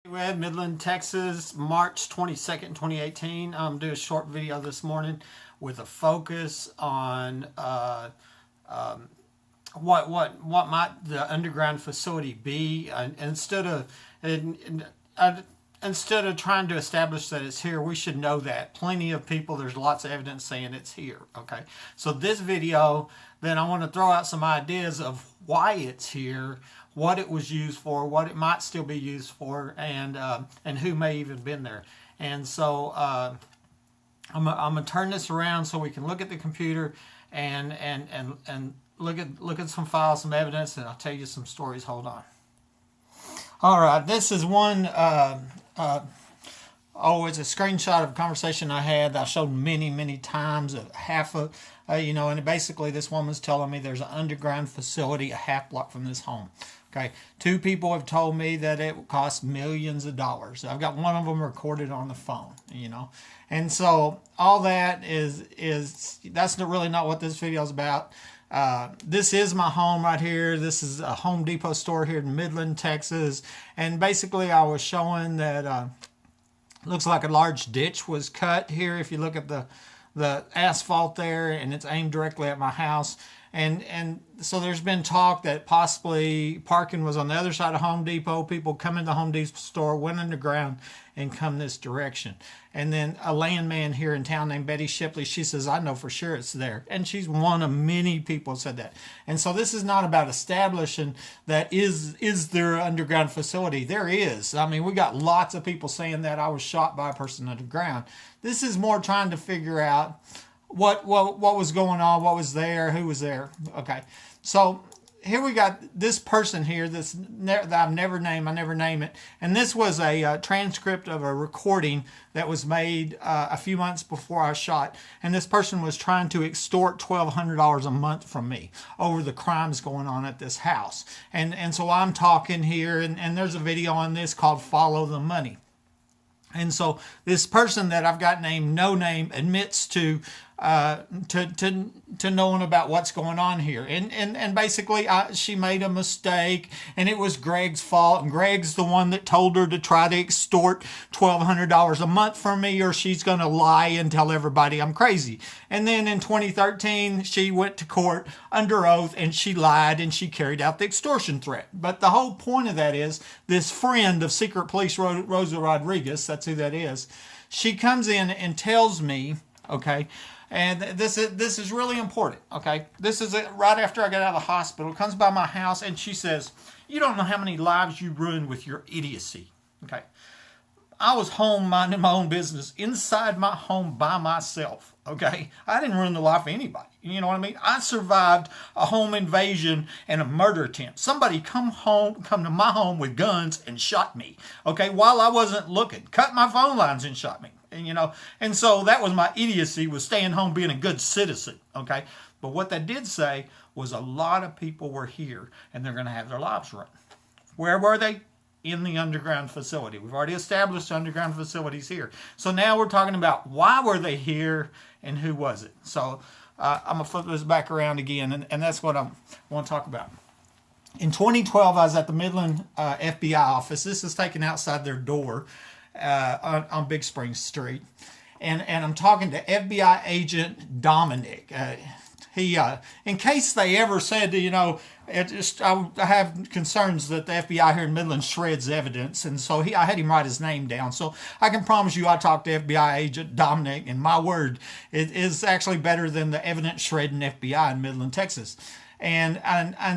We're Midland, Texas, March 22nd, 2018. I'm doing a short video this morning with a focus on what might the underground facility be. Instead of trying to establish that it's here, we should know that. Plenty of people, there's lots of evidence saying it's here. Okay, so this video, then I want to throw out some ideas of why it's here, what it was used for, what it might still be used for, and who may even been there. And so I'm gonna turn this around so we can look at the computer and look at some files, some evidence, and I'll tell you some stories. Hold on. All right, this is one. It's a screenshot of a conversation I had that I showed many times. And basically this woman's telling me there's an underground facility a half block from this home. Okay, two people have told me that it would cost millions of dollars. I've got one of them recorded on the phone, and so all that that's really not what this video is about. This is my home right here. This is a Home Depot store here in Midland, Texas, and basically I was showing that looks like a large ditch was cut here. If you look at the asphalt there, and it's aimed directly at my house. And so there's been talk that possibly parking was on the other side of Home Depot. People come in the Home Depot store, went underground, and come this direction. And then a landman here in town named Betty Shipley, she says, I know for sure it's there. And she's one of many people who said that. And so this is not about establishing that is there an underground facility. There is. I mean, we got lots of people saying that I was shot by a person underground. This is more trying to figure out what was going on, what was there, who was there. Okay, so here we got this person here that I've never named. I never name it. And this was a transcript of a recording that was made a few months before I shot. And this person was trying to extort $1,200 a month from me over the crimes going on at this house. And so I'm talking here, and there's a video on this called Follow the Money. And so this person that I've got named No Name admits to knowing about what's going on here, and basically she made a mistake, and it was Greg's fault, and Greg's the one that told her to try to extort $1,200 a month from me, or she's going to lie and tell everybody I'm crazy. And then in 2013 she went to court under oath, and she lied, and she carried out the extortion threat. But the whole point of that is this friend of Secret Police Rosa Rodriguez, that's who that is, she comes in and tells me, okay, and this is really important, okay? This is right after I got out of the hospital, comes by my house, and she says, you don't know how many lives you ruined with your idiocy, okay? I was home minding my own business inside my home by myself, okay? I didn't ruin the life of anybody, you know what I mean? I survived a home invasion and a murder attempt. Somebody come to my home with guns and shot me, okay, while I wasn't looking, cut my phone lines and shot me. And so that was my idiocy, was staying home, being a good citizen, okay? But what that did say was a lot of people were here, and they're going to have their lives ruined. Where were they? In the underground facility. We've already established underground facilities here. So now we're talking about why were they here, and who was it? So I'm going to flip this back around again, and that's what I want to talk about. In 2012, I was at the Midland FBI office. This is taken outside their door. On Big Spring Street, and I'm talking to FBI agent Dominic. He, in case they ever said, I have concerns that the FBI here in Midland shreds evidence, and so I had him write his name down. So I can promise you, I talked to FBI agent Dominic, and my word, it is actually better than the evidence shredding FBI in Midland, Texas. And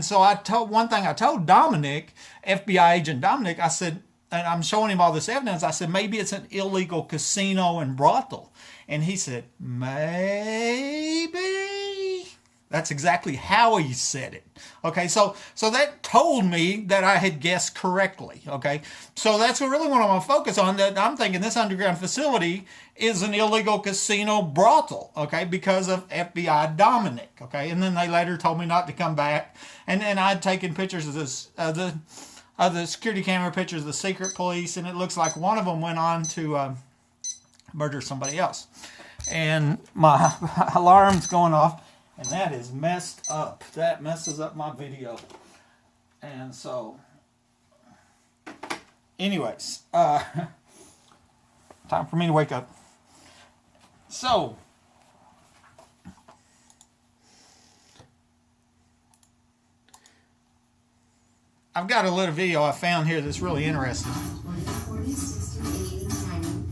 so I told Dominic, FBI agent Dominic, I said, and I'm showing him all this evidence. I said, maybe it's an illegal casino and brothel. And he said, maybe. That's exactly how he said it. Okay, so that told me that I had guessed correctly. Okay, so that's really what I want to focus on. That I'm thinking this underground facility is an illegal casino brothel. Okay, because of FBI Dominic. Okay, and then they later told me not to come back. And I'd taken pictures of this, the security camera pictures of the secret police, and it looks like one of them went on to murder somebody else. And my alarm's going off, and that is messed up. That messes up my video. And so Anyways, time for me to wake up. So, I've got a little video I found here that's really interesting. 40, 60, 80,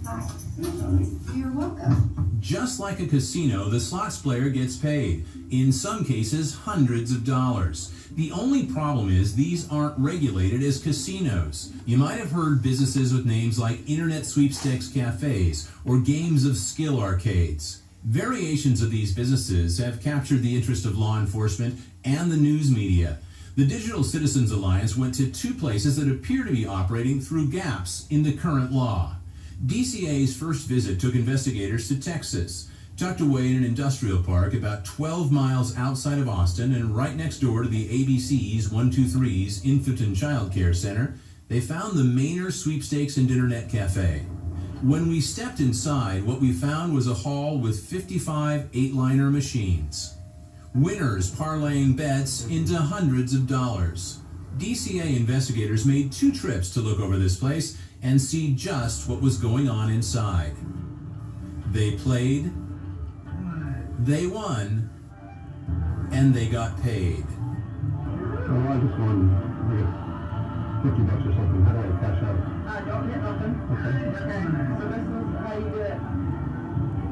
95. You're welcome. Just like a casino, the slots player gets paid, in some cases hundreds of dollars. The only problem is these aren't regulated as casinos. You might have heard businesses with names like Internet Sweepstakes Cafes or Games of Skill Arcades. Variations of these businesses have captured the interest of law enforcement and the news media. The Digital Citizens Alliance went to two places that appear to be operating through gaps in the current law. DCA's first visit took investigators to Texas. Tucked away in an industrial park about 12 miles outside of Austin and right next door to the ABC's 123's Infant and Child Care Center, they found the Maynard Sweepstakes and Internet Cafe. When we stepped inside, what we found was a hall with 55 eight-liner machines. Winners parlaying bets into hundreds of dollars. DCA investigators made two trips to look over this place and see just what was going on inside. They played, they won, and they got paid. Well, I just won, I guess, $50 or something. How do I cash out? Don't hit nothing. Okay. Okay. So this is how you do it.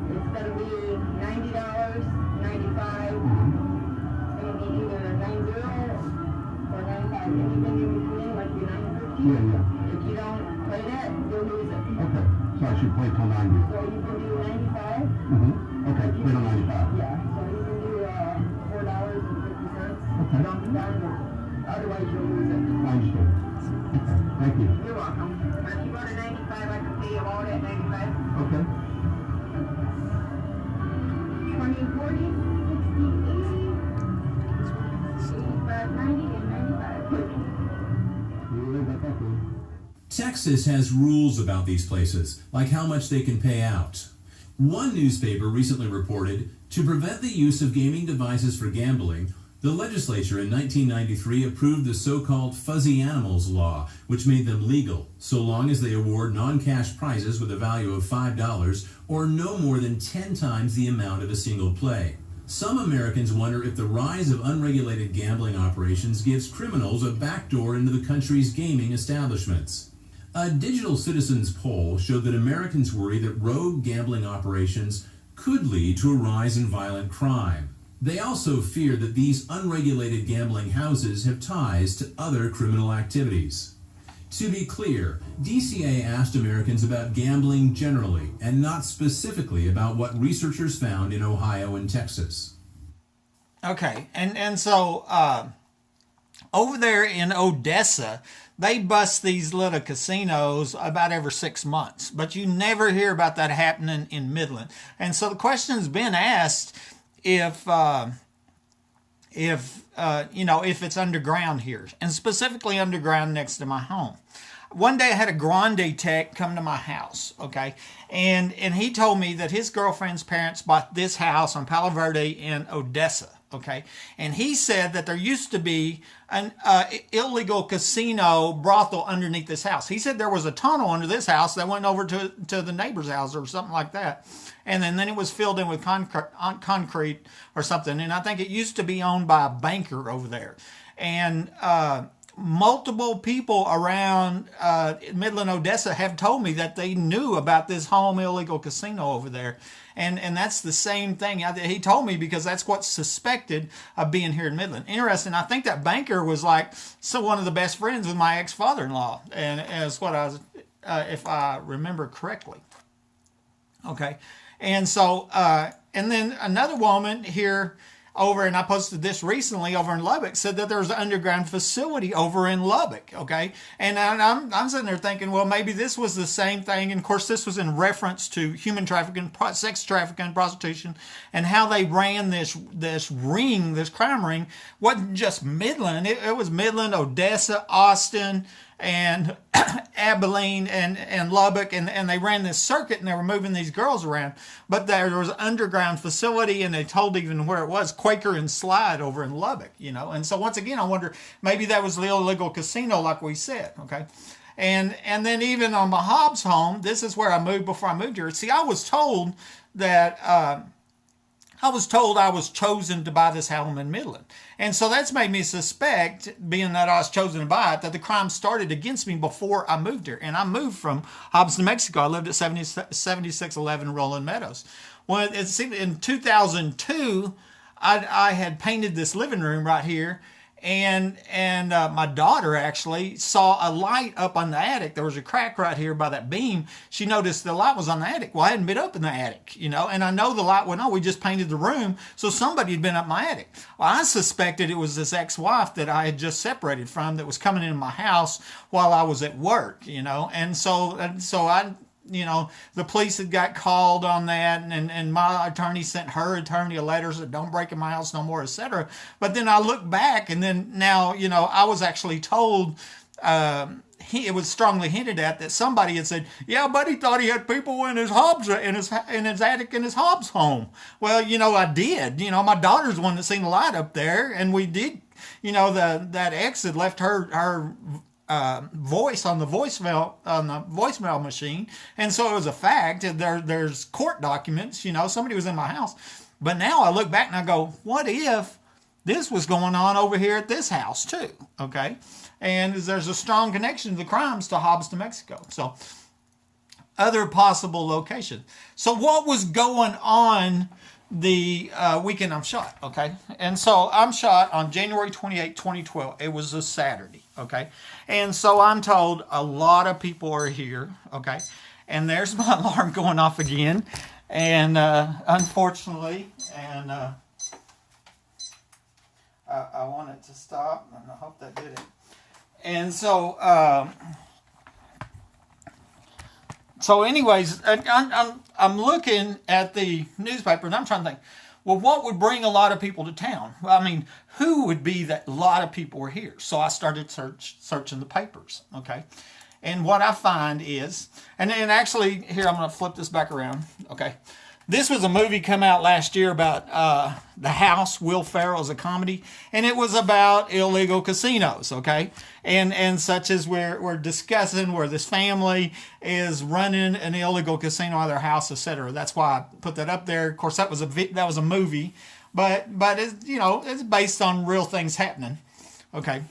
It's gonna be $90, 95. It's gonna be either 90 or 95. Anything in between, like your 950. Yeah. If you don't play that, you'll lose it. Okay. So I should play till 90. So you can do 95. Okay, play till 95. Yeah. So you can do $4.50. Okay. Don't be down there. Otherwise you'll lose it. I understand. Okay, thank you. You're welcome. But if you go to 95, I can pay you all at 95. Okay. 20, 40, 60, 80, 85, 90, and 95. You worry about that, please? Texas has rules about these places, like how much they can pay out. One newspaper recently reported, to prevent the use of gaming devices for gambling, the legislature in 1993 approved the so-called fuzzy animals law, which made them legal, so long as they award non-cash prizes with a value of $5 or no more than 10 times the amount of a single play. Some Americans wonder if the rise of unregulated gambling operations gives criminals a backdoor into the country's gaming establishments. A Digital Citizens poll showed that Americans worry that rogue gambling operations could lead to a rise in violent crime. They also fear that these unregulated gambling houses have ties to other criminal activities. To be clear, DCA asked Americans about gambling generally and not specifically about what researchers found in Ohio and Texas. Okay, and so over there in Odessa, they bust these little casinos about every 6 months, but you never hear about that happening in Midland. And so the question's been asked if it's underground here, and specifically underground next to my home. One day I had a Grande tech come to my house, okay, and he told me that his girlfriend's parents bought this house on Palo Verde in Odessa, okay, and he said that there used to be an illegal casino brothel underneath this house. He said there was a tunnel under this house that went over to the neighbor's house or something like that. And then it was filled in with concrete or something. And I think it used to be owned by a banker over there. And multiple people around Midland, Odessa have told me that they knew about this home illegal casino over there. And that's the same thing. He told me because that's what's suspected of being here in Midland. Interesting. I think that banker was like one of the best friends with my ex-father-in-law. And as what I was, if I remember correctly. Okay. And so, and then another woman here over, and I posted this recently over in Lubbock, said that there's an underground facility over in Lubbock, okay? And I'm sitting there thinking, well, maybe this was the same thing. And of course, this was in reference to human trafficking, sex trafficking, prostitution, and how they ran this crime ring. Wasn't just Midland. It was Midland, Odessa, Austin, and Abilene and Lubbock, and they ran this circuit and they were moving these girls around. But there was an underground facility, and they told even where it was, Quaker and Slide over in Lubbock, And so once again, I wonder, maybe that was the illegal casino like we said, okay? And then even on my Hobbs home, this is where I moved before I moved here. See, I was told that I was chosen to buy this home in Midland. And so that's made me suspect, being that I was chosen to buy it, that the crime started against me before I moved here. And I moved from Hobbs, New Mexico. I lived at 7611 Rolling Meadows. Well, in 2002, I had painted this living room right here. And my daughter actually saw a light up on the attic. There was a crack right here by that beam. She noticed the light was on the attic. Well, I hadn't been up in the attic, and I know the light went on. We just painted the room, so somebody had been up my attic. Well, I suspected it was this ex-wife that I had just separated from that was coming into my house while I was at work, and so I. The police had got called on that, and my attorney sent her attorney a letter that don't break in my house no more, etc. But then I look back, and then now, I was actually told, it was strongly hinted at that somebody had said, yeah, buddy thought he had people in his Hobbs, in his attic in his Hobbs home. Well, I did. My daughter's the one that seen the light up there, and we did. That ex had left her voice on the voicemail machine, and so it was a fact. There's court documents. Somebody was in my house. But now I look back and I go, what if this was going on over here at this house too? Okay, and there's a strong connection to the crimes to Hobbs, New Mexico. So other possible locations. So what was going on the weekend I'm shot? Okay, and so I'm shot on January 28, 2012. It was a Saturday. Okay, and so I'm told a lot of people are here. Okay, and there's my alarm going off again, and unfortunately, and I want it to stop, and I hope that did it. And so anyways, I'm looking at the newspaper, and I'm trying to think, well, what would bring a lot of people to town? Well, I mean, who would be that a lot of people were here? So I started searching the papers, okay? And what I find is, and actually, here, I'm going to flip this back around, okay? This was a movie come out last year about The House, Will Ferrell's a comedy, and it was about illegal casinos, okay? And such as we're discussing where this family is running an illegal casino out of their house, etc. That's why I put that up there. Of course, that was a movie, but it's, it's based on real things happening, okay?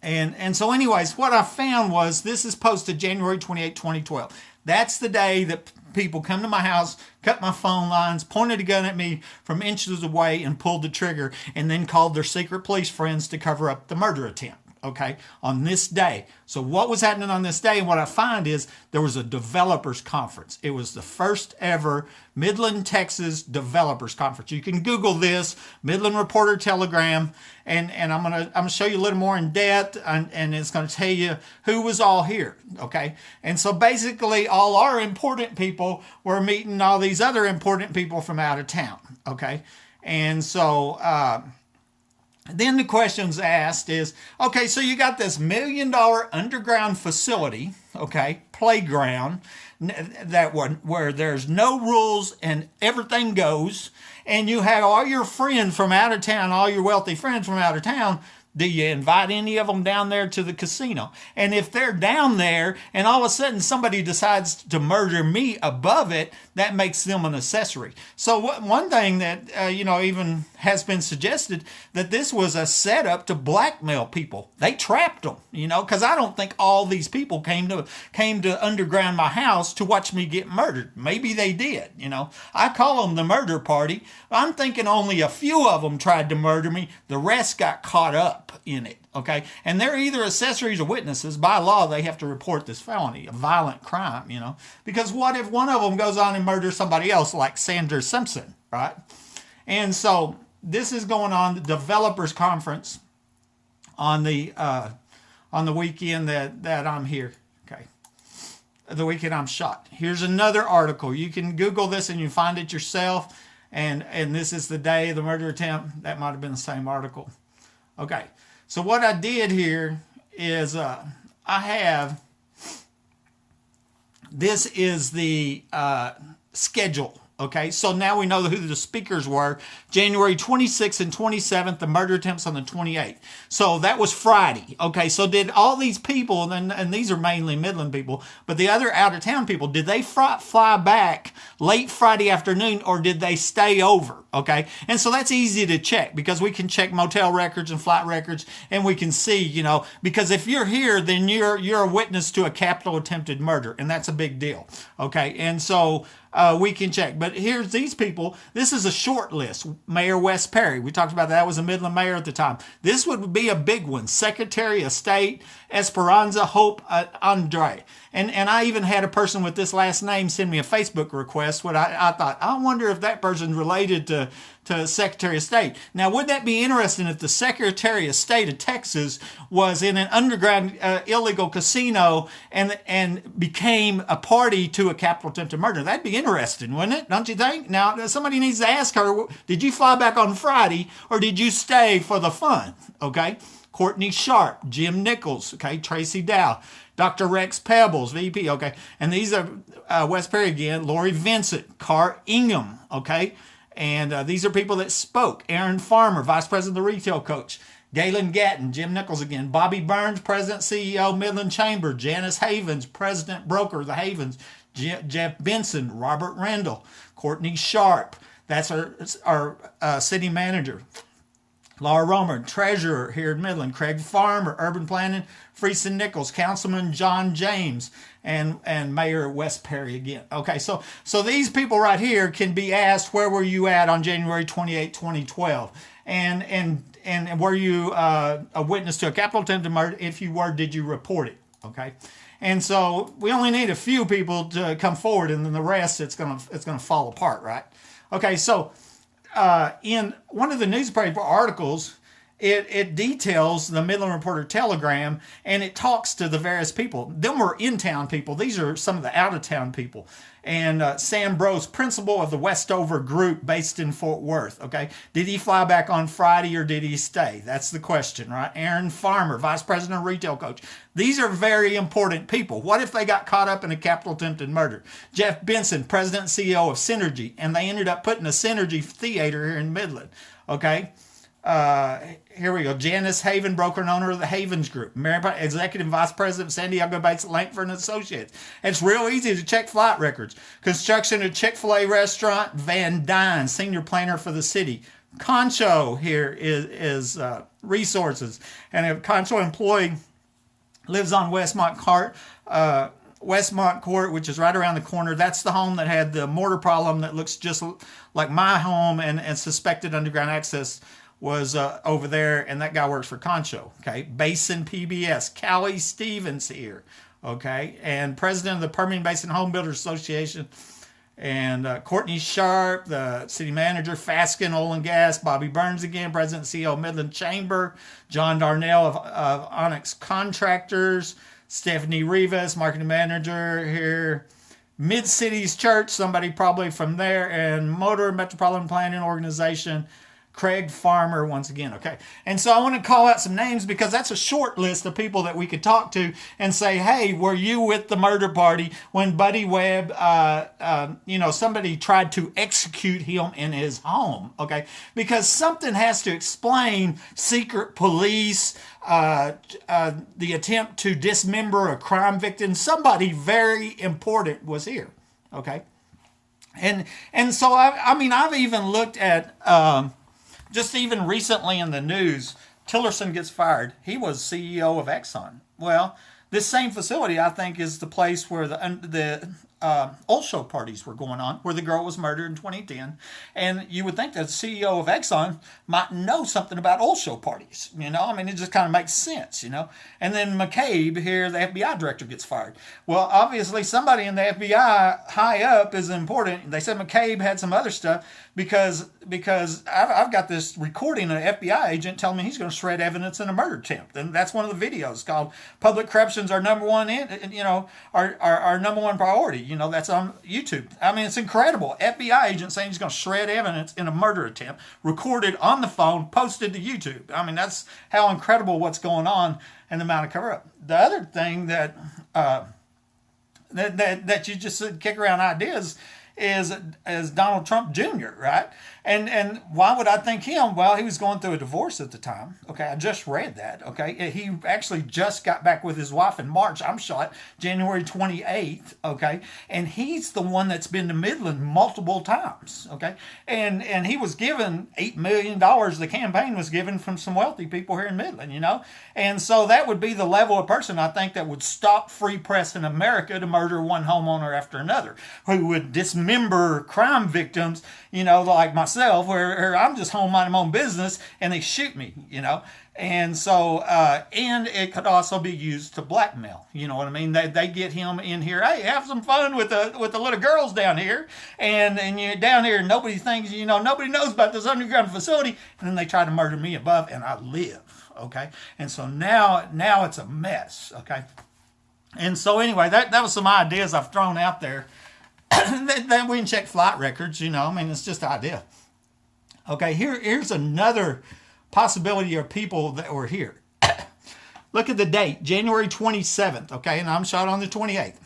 And so anyways, what I found was this is posted January 28, 2012. That's the day that people come to my house, cut my phone lines, pointed a gun at me from inches away, and pulled the trigger, and then called their secret police friends to cover up the murder attempt. Okay, on this day. So what was happening on this day, and what I find is there was a developers conference. It was the first ever Midland, Texas developers conference. You can Google this, Midland Reporter Telegram, and I'm gonna show you a little more in depth, and it's gonna tell you who was all here. Okay, and so basically all our important people were meeting all these other important people from out of town. Okay, and so then the questions asked is, okay, so you got this $1 million underground facility, okay, playground, where there's no rules and everything goes, and you had all your friends from out of town, all your wealthy friends from out of town. Do you invite any of them down there to the casino? And if they're down there and all of a sudden somebody decides to murder me above it, that makes them an accessory. So one thing that, even has been suggested, that this was a setup to blackmail people. They trapped them, because I don't think all these people came to underground my house to watch me get murdered. Maybe they did, I call them the murder party. I'm thinking only a few of them tried to murder me. The rest got caught up in it, okay? And they're either accessories or witnesses. By law, they have to report this felony, a violent crime, because what if one of them goes on and murders somebody else, like Sandra Simpson, right? And so this is going on, the developers conference on the weekend that I'm here, okay? The weekend I'm shot. Here's another article. You can Google this and you find it yourself. And this is the day of the murder attempt. That might have been the same article. Okay, so what I did here is this is the schedule, Okay, so now we know who the speakers were. January 26th and 27th, the murder attempts on the 28th. So that was Friday. Okay, so did all these people, and these are mainly Midland people, but the other out-of-town people, did they fly back late Friday afternoon, or did they stay over? Okay, and so that's easy to check because we can check motel records and flight records, and we can see, because if you're here, then you're a witness to a capital attempted murder, and that's a big deal. Okay, and so we can check. But here's these people. This is a short list. Mayor Wes Perry. We talked about that was a Midland mayor at the time. This would be a big one. Secretary of State Esperanza Hope Andre. And I even had a person with this last name send me a Facebook request. What I thought, I wonder if that person's related to Secretary of State. Now, would that be interesting if the Secretary of State of Texas was in an underground illegal casino and became a party to a capital attempted murder? That'd be interesting, wouldn't it? Don't you think? Now, somebody needs to ask her, did you fly back on Friday or did you stay for the fun? Okay. Courtney Sharp, Jim Nichols, okay, Tracy Dow, Dr. Rex Pebbles, VP, okay, and these are Wes Perry again, Lori Vincent, Carr Ingham, okay, and these are people that spoke. Aaron Farmer, Vice President of the Retail Coach, Galen Gatton, Jim Nichols again, Bobby Burns, President, CEO, Midland Chamber, Janice Havens, President, Broker, the Havens, Jeff Benson, Robert Randall, Courtney Sharp, that's our city manager, Laura Romer, treasurer here in Midland, Craig Farmer, urban planning, Freeson Nichols, Councilman John James, and Mayor Wes Perry again. Okay, so these people right here can be asked, where were you at on January 28, 2012? And were you a witness to a capital attempted murder? If you were, did you report it? Okay, and so we only need a few people to come forward, and then the rest it's gonna fall apart, right? Okay, so. In one of the newspaper articles, it details the Midland Reporter Telegram, and it talks to the various people. Them were in-town people. These are some of the out-of-town people. And Sam Brose, principal of the Westover Group based in Fort Worth, okay? Did he fly back on Friday or did he stay? That's the question, right? Aaron Farmer, Vice President of Retail Coach. These are very important people. What if they got caught up in a capital attempted murder? Jeff Benson, President and CEO of Synergy, and they ended up putting a Synergy theater here in Midland, okay? Here we go. Janice Haven, broker and owner of the Havens Group. Executive Vice President, San Diego based Lankford and Associates. It's real easy to check flight records. Construction of Chick-fil-A restaurant, Van Dyne, senior planner for the city. Concho here is resources. And a Concho employee lives on Westmont Court, which is right around the corner. That's the home that had the mortar problem that looks just like my home, and suspected underground access was over there, and that guy works for Concho, okay? Basin PBS, Callie Stevens here, okay? And president of the Permian Basin Home Builders Association, and Courtney Sharp, the city manager, Faskin Oil and Gas, Bobby Burns again, president and CEO of Midland Chamber, John Darnell of Onyx Contractors, Stephanie Rivas, marketing manager here, Mid-Cities Church, somebody probably from there, and Motor Metropolitan Planning Organization, Craig Farmer once again, okay? And so I want to call out some names because that's a short list of people that we could talk to and say, hey, were you with the murder party when Buddy Webb, somebody tried to execute him in his home, okay? Because something has to explain secret police, the attempt to dismember a crime victim. Somebody very important was here, okay? And so, I've even looked at... just even recently in the news, Tillerson gets fired. He was CEO of Exxon. Well, this same facility, I think, is the place where the oil show parties were going on, where the girl was murdered in 2010. And you would think that the CEO of Exxon might know something about oil show parties. It just kind of makes sense, And then McCabe here, the FBI director, gets fired. Well, obviously somebody in the FBI high up is important. They said McCabe had some other stuff because I've got this recording of an FBI agent telling me he's going to shred evidence in a murder attempt. And that's one of the videos called Public Corruption's our number one, our number one priority. That's on YouTube. It's incredible. FBI agent saying he's going to shred evidence in a murder attempt, recorded on the phone, posted to YouTube. That's how incredible what's going on and the amount of cover-up. The other thing that you just kick around ideas is Donald Trump Jr., right? And why would I think him? Well, he was going through a divorce at the time. Okay, I just read that. Okay, he actually just got back with his wife in March. I'm shot January 28th. Okay, and he's the one that's been to Midland multiple times. Okay, and he was given $8 million. The campaign was given from some wealthy people here in Midland, you know, and so that would be the level of person I think that would stop free press in America to murder one homeowner after another, who would dismember crime victims, you know, like myself, where I'm just home minding my own business and they shoot me, you know. And so, and it could also be used to blackmail. You know what I mean? They get him in here. Hey, have some fun with the little girls down here, and you're down here. And nobody thinks, you know, nobody knows about this underground facility. And then they try to murder me above, and I live. Okay, and so now it's a mess. Okay, and so anyway, that was some ideas I've thrown out there. Then we can check flight records. You know, I mean, it's just an idea. Okay, here's another possibility of people that were here. Look at the date, January 27th, okay, and I'm shot on the 28th.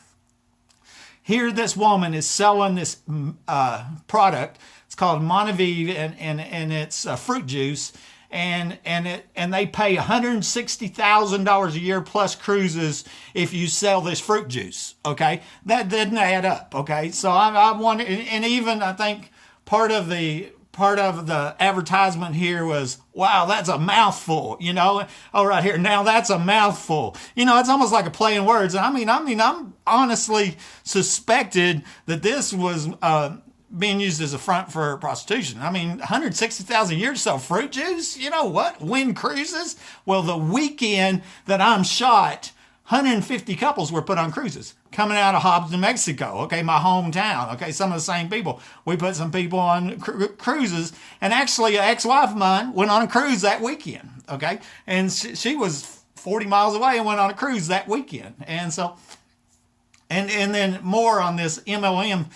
Here this woman is selling this product. It's called Montevive, and it's fruit juice, and they pay $160,000 a year plus cruises if you sell this fruit juice, okay? That didn't add up, okay? So I wonder, and even I think part of the advertisement here was, wow, that's a mouthful, you know. Oh, right here, now that's a mouthful. You know, it's almost like a play in words. And I'm honestly suspected that this was being used as a front for prostitution. I mean, $160,000 a year to sell fruit juice? You know what? Win cruises? Well, the weekend that I'm shot, 150 couples were put on cruises coming out of Hobbs, New Mexico, okay, my hometown, okay, some of the same people. We put some people on cruises, and actually an ex-wife of mine went on a cruise that weekend, okay, and she was 40 miles away and went on a cruise that weekend. And so, and then more on this MLM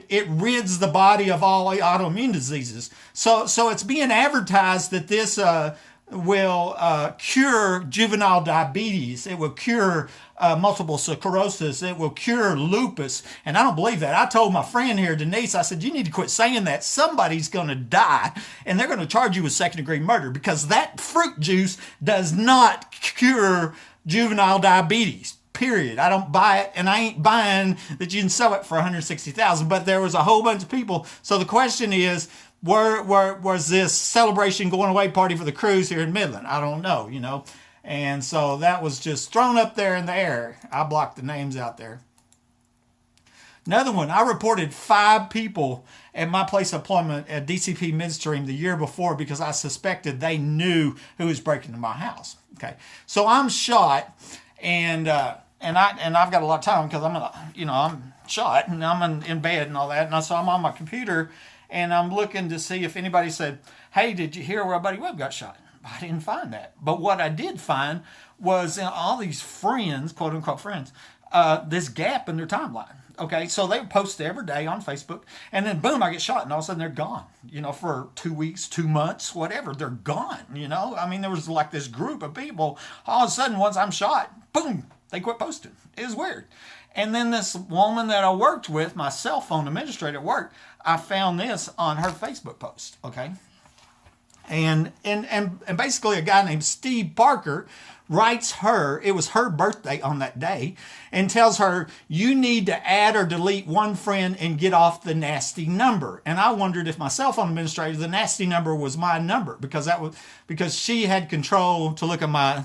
it rids the body of all autoimmune diseases. So it's being advertised that this will cure juvenile diabetes. It will cure multiple sclerosis. It will cure lupus. And I don't believe that. I told my friend here, Denise, I said, you need to quit saying that. Somebody's going to die, and they're going to charge you with second-degree murder, because that fruit juice does not cure juvenile diabetes. Period. I don't buy it, and I ain't buying that you can sell it for $160,000. But there was a whole bunch of people. So the question is, was this celebration going away party for the cruise here in Midland? I don't know, you know. And so that was just thrown up there in the air. I blocked the names out there. Another one, I reported 5 people at my place of employment at DCP Midstream the year before because I suspected they knew who was breaking into my house. Okay, so I'm shot, and I've got a lot of time because I'm shot and I'm in bed and all that, and so I'm on my computer. And I'm looking to see if anybody said, hey, did you hear where Buddy Webb got shot? I didn't find that. But what I did find was in all these friends, quote unquote friends, this gap in their timeline. Okay, so they post every day on Facebook, and then boom, I get shot, and all of a sudden they're gone, you know, for 2 weeks, 2 months, whatever. They're gone, you know. I mean, there was like this group of people. All of a sudden, once I'm shot, boom, they quit posting. It was weird. And then this woman that I worked with, my cell phone administrator at work, I found this on her Facebook post, okay? And basically a guy named Steve Parker writes her, it was her birthday on that day, and tells her, you need to add or delete one friend and get off the nasty number. And I wondered if my cell phone administrator, the nasty number was my number, because she had control to look at my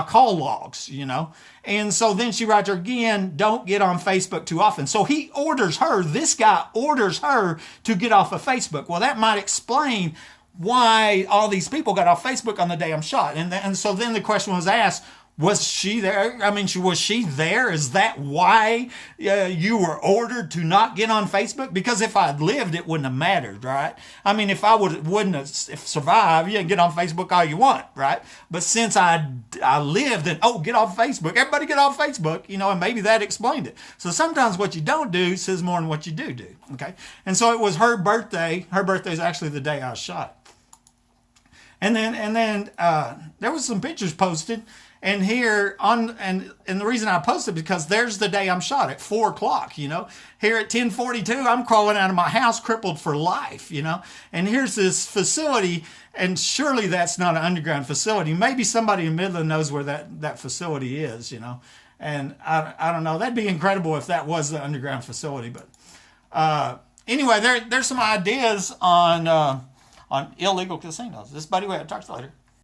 call logs, you know. And so then she writes her again, don't get on Facebook too often. So this guy orders her to get off of Facebook. Well, that might explain why all these people got off Facebook on the day I'm shot. And so then the question was asked, was she there? I mean, was she there? Is that why you were ordered to not get on Facebook? Because if I'd lived, it wouldn't have mattered, right? I mean, if I wouldn't have survived, you can get on Facebook all you want, right? But since I lived, and get off Facebook. Everybody get off Facebook, you know, and maybe that explained it. So sometimes what you don't do says more than what you do, okay? And so it was her birthday. Her birthday is actually the day I was shot. And then there was some pictures posted, And here and the reason I posted because there's the day I'm shot at 4 o'clock, you know. Here at 10:42, I'm crawling out of my house crippled for life, you know. And here's this facility, and surely that's not an underground facility. Maybe somebody in Midland knows where that facility is, you know. And I don't know. That'd be incredible if that was the underground facility. But anyway, there's some ideas on illegal casinos. This is Buddy Webb. Talk to you later.